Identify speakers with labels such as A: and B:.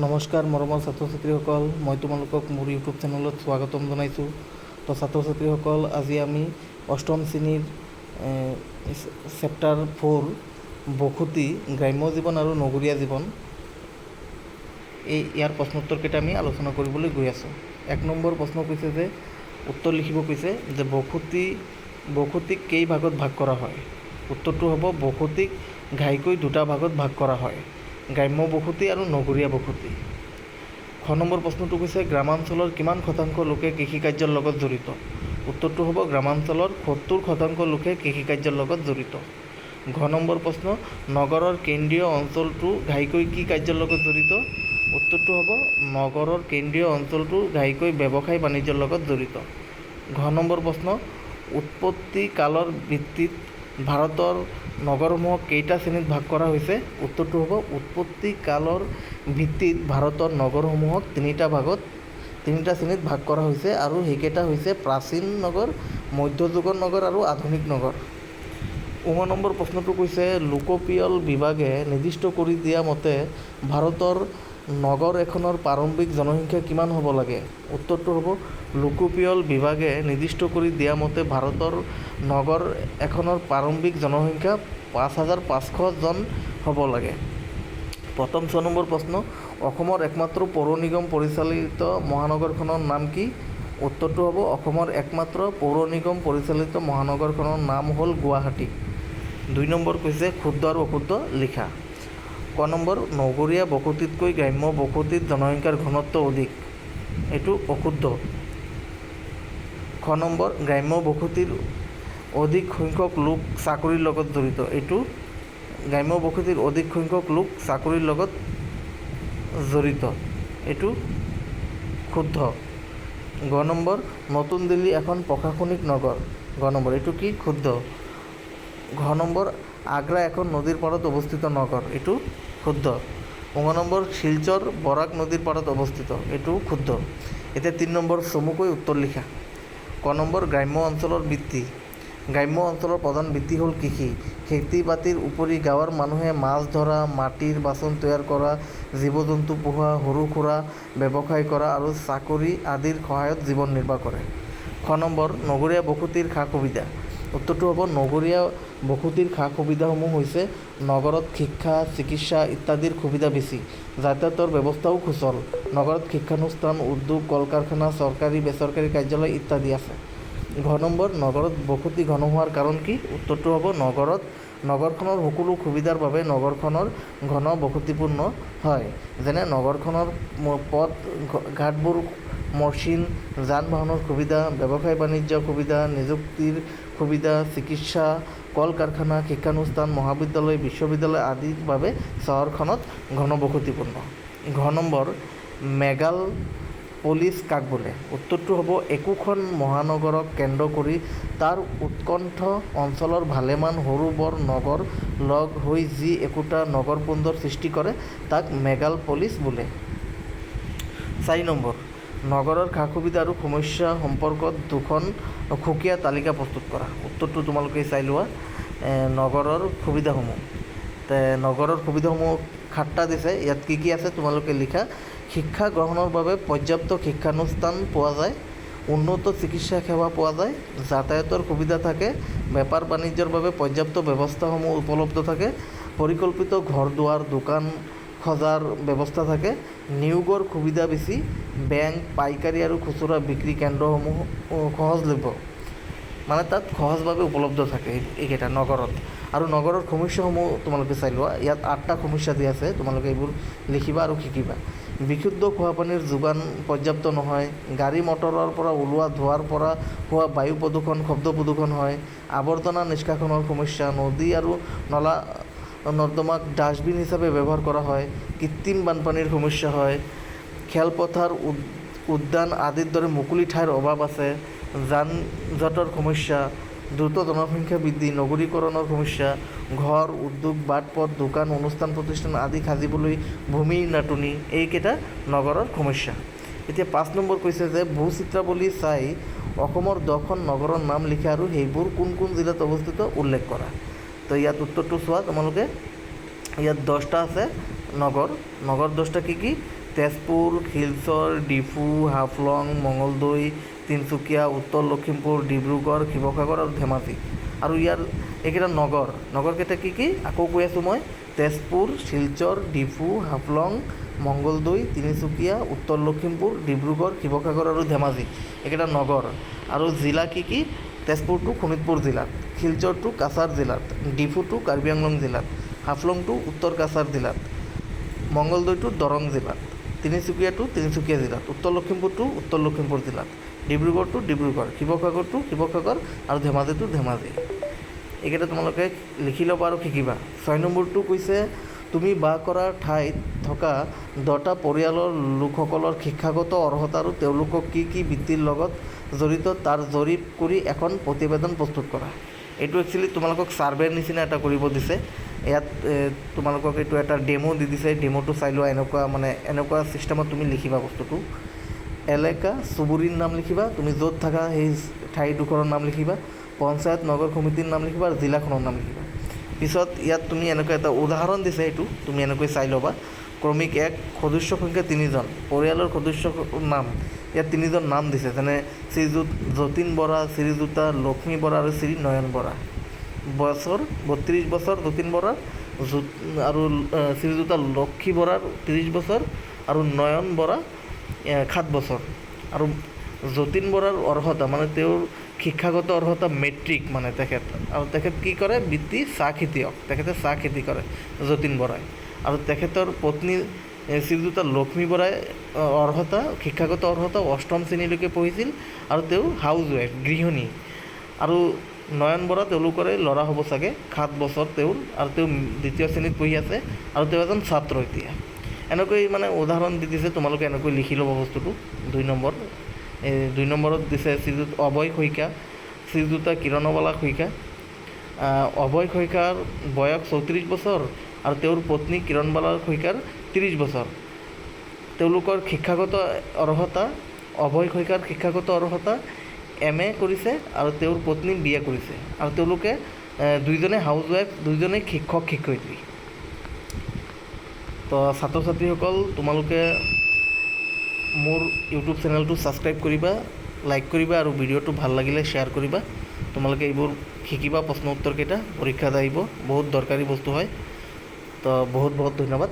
A: নমস্কাৰ মৰমৰ ছাত্ৰ ছাত্ৰীসকল, মই তোমালোকক মোৰ ইউটিউব চেনেলত স্বাগতম জনাইছোঁ। তো ছাত্ৰ ছাত্ৰীসকল, আজি আমি অষ্টম শ্ৰেণীৰ চেপ্টাৰ 4 বসতি, গ্ৰাম্য জীৱন আৰু নগৰীয়া জীৱন ইয়াৰ প্ৰশ্নোত্তৰকেইটা আমি আলোচনা কৰিবলৈ গৈ আছোঁ। 1 নম্বৰ প্ৰশ্ন কৈছে যে উত্তৰ লিখিব কৈছে যে বসতিক কেই ভাগত ভাগ কৰা হয়। উত্তৰটো হ'ব বসতিক ঘাইকৈ দুটা ভাগত ভাগ কৰা হয়, গ্ৰাম্য বসতি আৰু নগৰীয়া বসতি। খ নম্বৰ প্ৰশ্নটো কৈছে গ্ৰামাঞ্চলৰ কিমান শতাংশ লোকে কৃষিকাৰ্যৰ লগত জড়িত। উত্তৰটো হ'ব গ্ৰামাঞ্চলৰ 70% লোকে কৃষিকাৰ্যৰ লগত জড়িত। ঘ নম্বৰ প্ৰশ্ন নগৰৰ কেন্দ্ৰীয় অঞ্চলটো ঘাইকৈ কি কাৰ্যৰ লগত জড়িত। উত্তৰটো হ'ব নগৰৰ কেন্দ্ৰীয় অঞ্চলটো ঘাইকৈ ব্যৱসায় বাণিজ্যৰ লগত জড়িত। ঘ নম্বৰ প্ৰশ্ন উৎপত্তি কালৰ ভিত্তিত ভাৰতৰ নগৰসমূহক কেইটা শ্ৰেণীত ভাগ কৰা হৈছে। উত্তৰটো হ'ব উৎপত্তি কালৰ ভিত্তিত ভাৰতৰ নগৰসমূহক তিনিটা শ্ৰেণীত ভাগ কৰা হৈছে, আৰু সেইকেইটা হৈছে প্ৰাচীন নগৰ, মধ্যযুগৰ নগৰ আৰু আধুনিক নগৰ। ঙ নম্বৰ প্ৰশ্নটো কৈছে লোকপিয়ল বিভাগে নিৰ্দিষ্ট কৰি দিয়া মতে ভাৰতৰ নগৰ এখনৰ প্ৰাৰম্ভিক জনসংখ্যা কিমান হ'ব লাগে। উত্তৰটো হ'ব লোকপিয়ল বিভাগে নিৰ্দিষ্ট কৰি দিয়া মতে ভাৰতৰ নগৰ এখনৰ প্ৰাৰম্ভিক জনসংখ্যা 5,500 জন হ'ব লাগে। প্ৰথম 6 নম্বৰ প্ৰশ্ন অসমৰ একমাত্ৰ পৌৰ নিগম পৰিচালিত মহানগৰখনৰ নাম কি। উত্তৰটো হ'ব অসমৰ একমাত্ৰ পৌৰ নিগম পৰিচালিত মহানগৰখনৰ নাম হ'ল গুৱাহাটী। 2 নম্বৰ কৈছে শুদ্ধ আৰু অশুদ্ধ লিখা। ক নম্বৰ নগৰীয়া বসতিতকৈ গ্ৰাম্য বসতিত জনসংখ্যাৰ ঘনত্ব অধিক, এইটো অশুদ্ধ। খ নম্বৰ গ্ৰাম্য বসতিৰ অধিক সংখ্যক লোক চাকৰিৰ লগত জড়িত, এইটো গ্ৰাম্য বসতিৰ অধিক সংখ্যক লোক চাকৰিৰ লগত জড়িত, এইটো শুদ্ধ। গ নম্বৰ নতুন দিল্লী এখন প্ৰশাসনিক নগৰ, গ নম্বৰ এইটো কি শুদ্ধ। ঘ নম্বৰ আগ্ৰা এখন নদীৰ পাৰত অৱস্থিত নগৰ, এইটো শুদ্ধ। ঙ নম্বৰ শিলচৰ বৰাক নদীৰ পাৰত অৱস্থিত, এইটো শুদ্ধ। এতিয়া 3 নম্বৰ চমুকৈ উত্তৰ লিখা। ক নম্বৰ গ্ৰাম্য অঞ্চলৰ বৃত্তি। গ্ৰাম্য অঞ্চলৰ প্ৰধান বৃত্তি হ'ল কৃষি। খেতি বাতিৰ উপৰি গাঁৱৰ মানুহে মাছ ধৰা, মাটিৰ বাচন তৈয়াৰ কৰা, জীৱ জন্তু পোহা, সৰু সুৰা ব্যৱসায় কৰা আৰু চাকৰি আদিৰ সহায়ত জীৱন নিৰ্বাহ কৰে। খ নম্বৰ নগৰীয়া বসতিৰ সা সুবিধা। উত্তৰটো হ'ব নগৰীয়া বসতিৰ সা সুবিধাসমূহ হৈছে নগৰত শিক্ষা, চিকিৎসা ইত্যাদিৰ সুবিধা বেছি, যাতায়াতৰ ব্যৱস্থাও সুচল। নগৰত শিক্ষানুষ্ঠান, উদ্যোগ, কল কাৰখানা, চৰকাৰী বেচৰকাৰী কাৰ্যালয় ইত্যাদি আছে। ঘ নম্বৰ নগৰত বসতি ঘন হোৱাৰ কাৰণ কি। উত্তৰটো হ'ব নগৰখনৰ সকলো সুবিধাৰ বাবে নগৰখনৰ ঘন বসতিপূৰ্ণ হয়, যেনে নগৰখনৰ পথ ঘাটবোৰ মসৃণ, যান বাহনৰ সুবিধা, ব্যৱসায় বাণিজ্য সুবিধা, নিযুক্তিৰ সুবিধা, চিকিৎসা, কল কাৰখানা, শিক্ষানুষ্ঠান, মহাবিদ্যালয়, বিশ্ববিদ্যালয় আদিৰ বাবে চহৰখনত ঘনবসতিপূৰ্ণ। ঘ নম্বৰ মেগাল পলিচ কাক বোলে। উত্তৰটো হ'ব একোখন মহানগৰক কেন্দ্ৰ কৰি তাৰ উৎকণ্ঠ অঞ্চলৰ ভালেমান সৰু বৰ নগৰ লগ হৈ যি একোটা নগৰপুঞ্জৰ সৃষ্টি কৰে তাক মেগাল পলিচ বোলে। 4 নম্বৰ নগৰৰ সা সুবিধা আৰু সমস্যা সম্পৰ্কত 2খন সুকীয়া তালিকা প্ৰস্তুত কৰা। উত্তৰটো তোমালোকে চাই লোৱা। নগৰৰ সুবিধাসমূহ, নগৰৰ সুবিধাসমূহ 7টা দিছে, ইয়াত কি কি আছে তোমালোকে লিখা। শিক্ষা গ্ৰহণৰ বাবে পৰ্যাপ্ত শিক্ষানুষ্ঠান পোৱা যায়, উন্নত চিকিৎসা সেৱা পোৱা যায়, যাতায়াতৰ সুবিধা থাকে, বেপাৰ বাণিজ্যৰ বাবে পৰ্যাপ্ত ব্যৱস্থাসমূহ উপলব্ধ থাকে, পৰিকল্পিত ঘৰ দুৱাৰ, দোকান সজাৰ ব্যৱস্থা থাকে, নিয়োগৰ সুবিধা বেছি, বেংক, পাইকাৰী আৰু খুচুৰা বিক্ৰী কেন্দ্ৰসমূহ সহজলভ্য, মানে তাত সহজভাৱে উপলব্ধ থাকে এইকেইটা নগৰত। আৰু নগৰৰ সমস্যাসমূহ তোমালোকে চাই লোৱা। ইয়াত 8টা সমস্যা দিয়া আছে, তোমালোকে এইবোৰ লিখিবা আৰু শিকিবা। বিশুদ্ধ খোৱাপানীৰ যোগান পৰ্যাপ্ত নহয়, গাড়ী মটৰৰ পৰা ওলোৱা ধোঁৱাৰ পৰা হোৱা বায়ু প্ৰদূষণ, শব্দ প্ৰদূষণ হয়, আৱৰ্জনা নিষ্কাশনৰ সমস্যা, নদী আৰু নলা নৰ্দমাক ডাষ্টবিন হিচাপে ব্যৱহাৰ কৰা হয়, কৃত্ৰিম বানপানীৰ সমস্যা হয়, খেলপথাৰ, উদ্যান আদিৰ দৰে মুকলি ঠাইৰ অভাৱ আছে, যান জঁটৰ সমস্যা, দ্ৰুত জনসংখ্যা বৃদ্ধি, নগৰীকৰণৰ সমস্যা, ঘৰ, উদ্যোগ, বাট পথ, দোকান, অনুষ্ঠান প্ৰতিষ্ঠান আদি সাজিবলৈ ভূমিৰ নাটনি, এইকেইটা নগৰৰ সমস্যা। এতিয়া 5 নম্বৰ কৈছে যে ভূচিত্ৰাৱলী চাই অসমৰ 10খন নগৰৰ নাম লিখা আৰু সেইবোৰ কোন কোন জিলাত অৱস্থিত উল্লেখ কৰা। তো ইয়াত উত্তৰটো চোৱা তোমালোকে। ইয়াত 10টা আছে নগৰ 10টা কি কি। তেজপুৰ, শিলচৰ, ডিফু, হাফলং, মঙলদৈ, তিনিচুকীয়া, উত্তৰ লখিমপুৰ, ডিব্ৰুগড়, শিৱসাগৰ আৰু ধেমাজি। আৰু ইয়াৰ এইকেইটা নগৰকেইটা কি আকৌ কৈ আছোঁ মই, তেজপুৰ, শিলচৰ, ডিফু, হাফলং, মঙলদৈ, তিনিচুকীয়া, উত্তৰ লখিমপুৰ, ডিব্ৰুগড়, শিৱসাগৰ আৰু ধেমাজি। এইকেইটা নগৰ। আৰু জিলা কি তেজপুৰটো শোণিতপুৰ জিলাত, শিলচৰটো কাছাৰ জিলাত, ডিফুটো কাৰ্বি আংলং জিলাত, হাফলংটো উত্তৰ কাছাৰ জিলাত, মঙলদৈটো দৰং জিলাত, তিনিচুকীয়াটো তিনিচুকীয়া জিলাত, উত্তৰ লখিমপুৰটো উত্তৰ লখিমপুৰ জিলাত, ডিব্ৰুগড়টো ডিব্ৰুগড়, শিৱসাগৰটো শিৱসাগৰ আৰু ধেমাজিটো ধেমাজি। এইকেইটা তোমালোকে লিখি ল'বা আৰু শিকিবা। 6 নম্বৰটো কৈছে তুমি বাস কৰা ঠাইত থকা 10টা পৰিয়ালৰ লোকসকলৰ শিক্ষাগত অৰ্হতা আৰু তেওঁলোকক কি বৃত্তিৰ লগত জড়িত তাৰ জৰীপ কৰি এখন প্ৰতিবেদন প্ৰস্তুত কৰা। এইটো একচুৱেলি তোমালোকক ছাৰ্ভেৰ নিচিনা এটা কৰিব দিছে। ইয়াত তোমালোকক এইটো এটা ডেমো দি দিছে, ডেমোটো চাই লোৱা। এনেকুৱা ছিষ্টেমত তুমি লিখিবা বস্তুটো। এলেকা চুবুৰীৰ নাম লিখিবা, তুমি য'ত থাকা সেই ঠাইডোখৰৰ নাম লিখিবা, পঞ্চায়ত নগৰ সমিতিৰ নাম লিখিবা আৰু জিলাখনৰ নাম লিখিবা। পিছত ইয়াত তুমি এনেকুৱা এটা উদাহৰণ দিছে, এইটো তুমি এনেকৈ চাই ল'বা। ক্ৰমিক 1 সদস্য সংখ্যা 3জন, পৰিয়ালৰ সদস্যৰ নাম ইয়াত 3জন নাম দিছে, যেনে শ্ৰীযুত যতীন বৰা, শ্ৰীযুতা লক্ষ্মী বৰা আৰু শ্ৰী নয়ন বৰা। বছৰ 32 বছৰ যতীন বৰাৰ, আৰু শ্ৰীযুতা লক্ষ্মী বৰাৰ 30 বছৰ আৰু নয়ন বৰা 7 বছৰ। আৰু যতীন বৰাৰ অৰ্হতা তেওঁৰ শিক্ষাগত অৰ্হতা মেট্ৰিক তেখেত। আৰু তেখেত কি কৰে, বৃত্তি চাহ খেতিয়ক, তেখেতে চাহ খেতি কৰে যতীন বৰাই। আৰু তেখেতৰ পত্নী শ্ৰীযুতা লক্ষ্মী বৰাই শিক্ষাগত অৰ্হতা 8ম শ্ৰেণীলৈকে পঢ়িছিল আৰু তেওঁ হাউচ ৱাইফ, গৃহিণী। আৰু নয়ন বৰা তেওঁলোকৰে ল'ৰা হ'ব চাগে, 7 বছৰ তেওঁৰ, আৰু তেওঁ 2য় শ্ৰেণীত পঢ়ি আছে আৰু তেওঁ এজন ছাত্ৰ এতিয়া। এনেকৈ উদাহৰণ দি দিছে, তোমালোকে এনেকৈ লিখি ল'ব বস্তুটো। 2 নম্বৰ 2 নম্বৰত দিছে শ্ৰীযুত অভয় শইকীয়া, শ্ৰীযুতা কিৰণবালা শইকীয়া। অভয় শইকীয়াৰ বয়স 34 বছৰ আৰু তেওঁৰ পত্নী কিৰণবালা শইকীয়াৰ 30 বছৰ। তেওঁলোকৰ শিক্ষাগত অৰ্হতা, অভয় শইকীয়াৰ শিক্ষাগত অৰ্হতা MA কৰিছে আৰু তেওঁৰ পত্নী BA কৰিছে। আৰু তেওঁলোকে 2জনে হাউচ ৱাইফ, 2জনেই শিক্ষক শিক্ষয়িত্ৰী। তো ছাত্ৰ ছাত্ৰীসকল, তোমালোকে মোৰ ইউটিউব চেনেলটো ছাবস্ক্ৰাইব কৰিবা, লাইক কৰিবা আৰু ভিডিঅ'টো ভাল লাগিলে শ্বেয়াৰ কৰিবা। তোমালোকে এইবোৰ শিকিবা, প্ৰশ্ন উত্তৰকেইটা পৰীক্ষাত আহিব, বহুত দৰকাৰী বস্তু হয়। তো বহুত ধন্যবাদ।